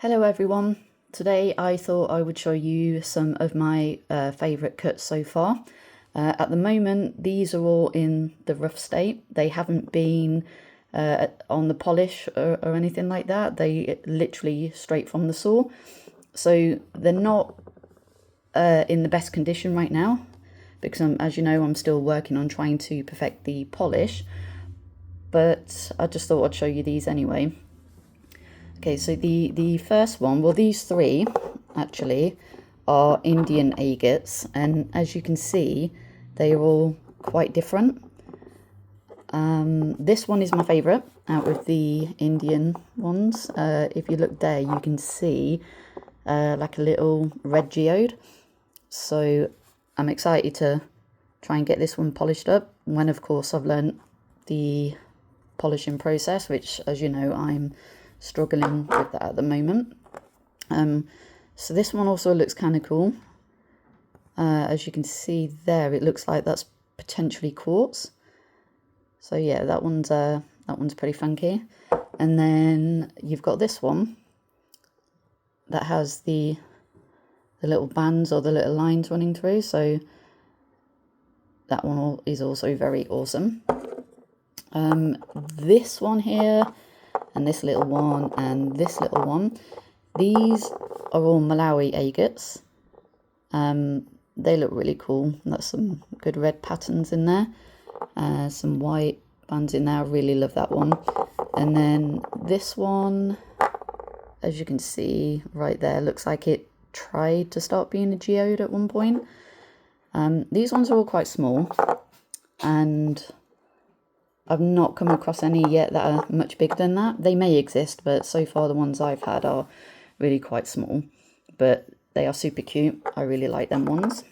Hello everyone. Today I thought I would show you some of my favourite cuts so far. At the moment these are all in the rough state. They haven't been on the polish or anything like that. They literally straight from the saw. So they're not in the best condition right now because as you know, I'm still working on trying to perfect the polish. But I just thought I'd show you these anyway. Okay, so the first one, well, these three actually are Indian agates, and as you can see, they are all quite different. This one is my favourite out of the Indian ones. If you look there, you can see like a little red geode. So I'm excited to try and get this one polished up when, of course, I've learnt the polishing process, which, as you know, I'm struggling with that at the moment. So this one also looks kind of cool. As you can see there, it looks like that's potentially quartz. So yeah, that one's pretty funky. And then you've got this one that has the little bands or the little lines running through. So that one is also very awesome. This one here, and this little one, and this little one, these are all Malawi agates. They look really cool. That's some good red patterns in there, some white bands in there. I really love that one. And then this one, as you can see right there, looks like it tried to start being a geode at one point. These ones are all quite small, and I've not come across any yet that are much bigger than that. They may exist, but so far the ones I've had are really quite small. But they are super cute. I really like them ones.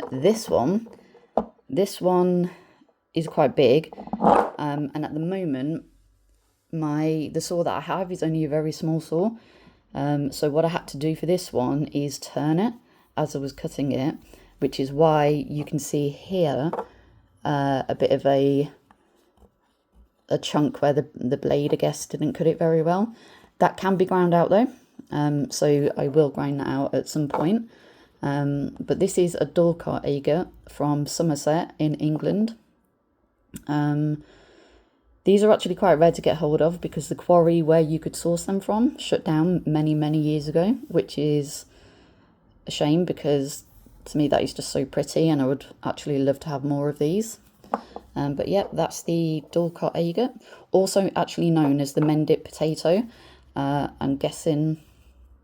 This one is quite big. And at the moment, the saw that I have is only a very small saw. So what I had to do for this one is turn it as I was cutting it, which is why you can see here a bit of a chunk where the blade, I guess, didn't cut it very well. That can be ground out though, so I will grind that out at some point. But this is a Dorcart agate from Somerset in England. These are actually quite rare to get hold of because the quarry where you could source them from shut down many years ago, which is a shame because to me that is just so pretty and I would actually love to have more of these. But yeah, that's the Dorcart agate, also actually known as the mendip potato. I'm guessing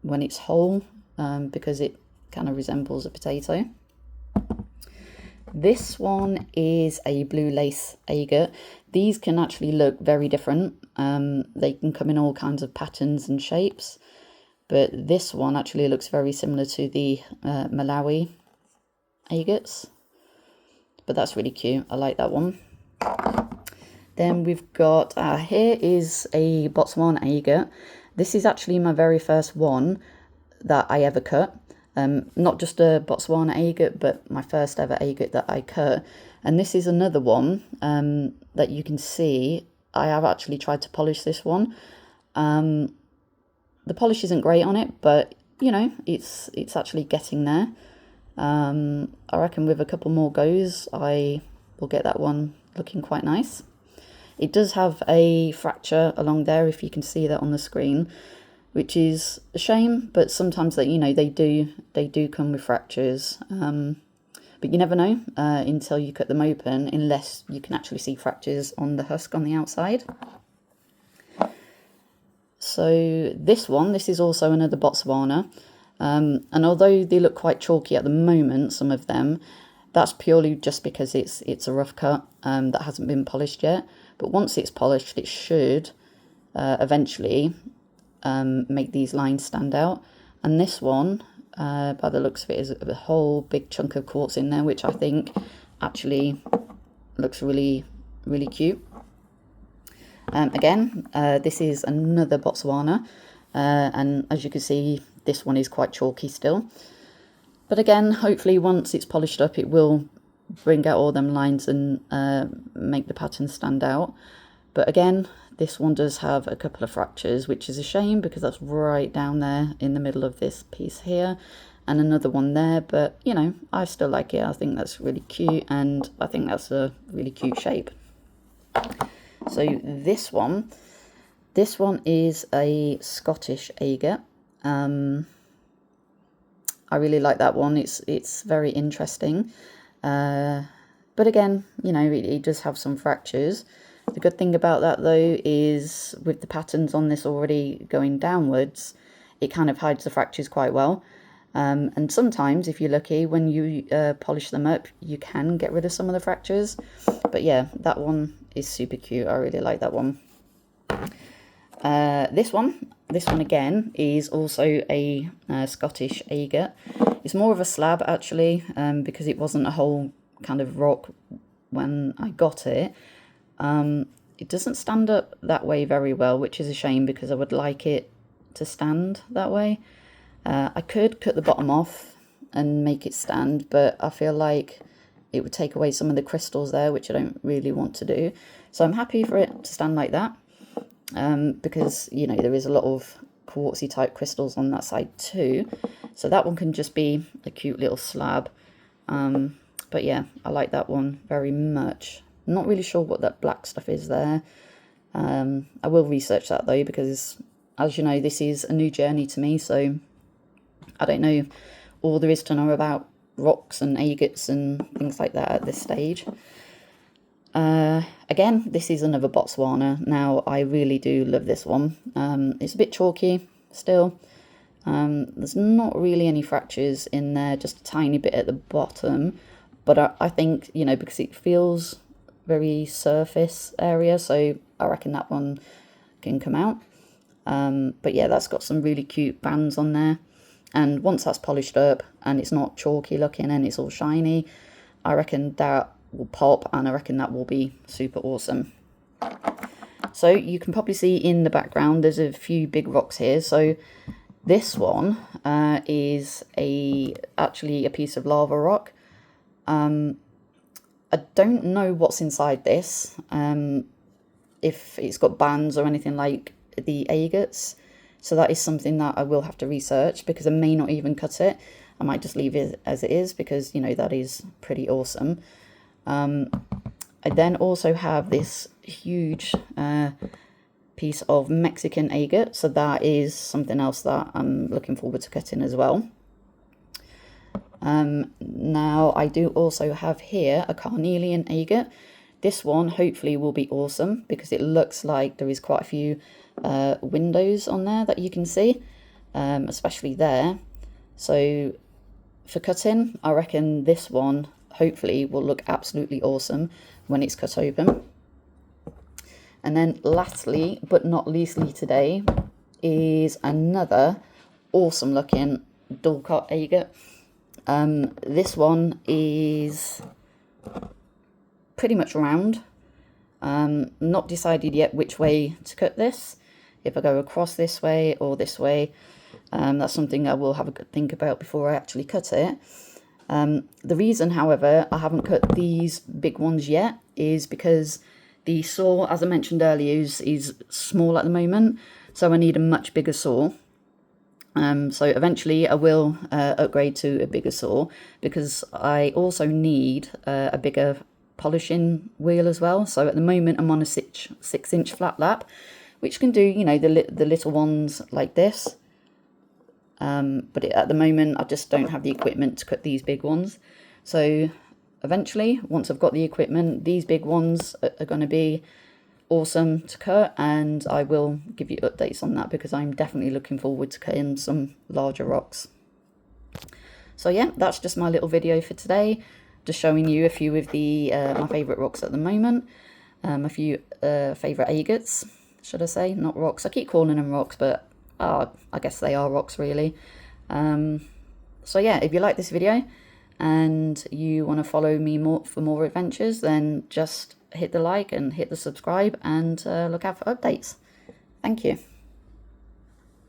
when it's whole, because it kind of resembles a potato. This one is a blue lace agate. These can actually look very different. They can come in all kinds of patterns and shapes, but this one actually looks very similar to the Malawi agates. But that's really cute. I like that one. Then we've got, here is a Botswana agate. This is actually my very first one that I ever cut. Not just a Botswana agate, but my first ever agate that I cut. And this is another one that you can see. I have actually tried to polish this one. The polish isn't great on it, but you know, it's actually getting there. I reckon with a couple more goes, I will get that one looking quite nice. It does have a fracture along there, if you can see that on the screen, which is a shame, but sometimes they do come with fractures. But you never know until you cut them open, unless you can actually see fractures on the husk on the outside. So this is also another Botswana. And although they look quite chalky at the moment, some of them, that's purely just because it's a rough cut that hasn't been polished yet. But once it's polished, it should eventually make these lines stand out. And this one, by the looks of it, is a whole big chunk of quartz in there, which I think actually looks really cute. Again, this is another Botswana, and as you can see, this one is quite chalky still. But again, hopefully once it's polished up, it will bring out all them lines and make the pattern stand out. But again, this one does have a couple of fractures, which is a shame because that's right down there in the middle of this piece here, and another one there, but you know, I still like it. I think that's really cute, and I think that's a really cute shape. So this one is a Scottish agate. I really like that one. It's very interesting, but again, you know, it does have some fractures. The good thing about that though is with the patterns on this already going downwards, it kind of hides the fractures quite well. And sometimes, if you're lucky, when you polish them up, you can get rid of some of the fractures. But yeah, that one is super cute. I really like that one. This one again is also a Scottish agate. It's more of a slab actually, because it wasn't a whole kind of rock when I got it. It doesn't stand up that way very well, which is a shame because I would like it to stand that way. I could cut the bottom off and make it stand, but I feel like it would take away some of the crystals there, which I don't really want to do. So I'm happy for it to stand like that, because, you know, there is a lot of quartzy type crystals on that side too. So that one can just be a cute little slab. But yeah, I like that one very much. I'm not really sure what that black stuff is there. I will research that though, because as you know, this is a new journey to me, so I don't know all there is to know about rocks and agates and things like that at this stage. Again, this is another Botswana. Now, I really do love this one. It's a bit chalky still. There's not really any fractures in there, just a tiny bit at the bottom. But I think, you know, because it feels very surface area, so I reckon that one can come out. But yeah, that's got some really cute bands on there. And once that's polished up and it's not chalky looking and it's all shiny, I reckon that will pop, and I reckon that will be super awesome. So you can probably see in the background there's a few big rocks here. So this one is actually a piece of lava rock. I don't know what's inside this, if it's got bands or anything like the agates. So that is something that I will have to research, because I may not even cut it. I might just leave it as it is because, you know, that is pretty awesome. I then also have this huge piece of Mexican agate. So that is something else that I'm looking forward to cutting as well. Now I do also have here a carnelian agate. This one hopefully will be awesome because it looks like there is quite a few windows on there that you can see, especially there. So for cutting, I reckon this one hopefully will look absolutely awesome when it's cut open. And then lastly, but not leastly today, is another awesome looking Dulcot agate. This one is pretty much round. Not decided yet which way to cut this, if I go across this way or this way. That's something I will have a good think about before I actually cut it. The reason, however, I haven't cut these big ones yet is because the saw, as I mentioned earlier, is small at the moment, so I need a much bigger saw. So eventually I will upgrade to a bigger saw, because I also need a bigger polishing wheel as well. So at the moment I'm on a 6-inch flat lap, which can do, you know, the little ones like this. But at the moment I just don't have the equipment to cut these big ones. So eventually, once I've got the equipment, these big ones are going to be awesome to cut, and I will give you updates on that, because I'm definitely looking forward to cutting some larger rocks. So yeah, that's just my little video for today, just showing you a few of the my favourite rocks at the moment, a few favourite agates, should I say, not rocks. I keep calling them rocks, but I guess they are rocks really. So yeah, if you like this video and you want to follow me for more adventures, then just hit the like and hit the subscribe, and look out for updates. Thank you.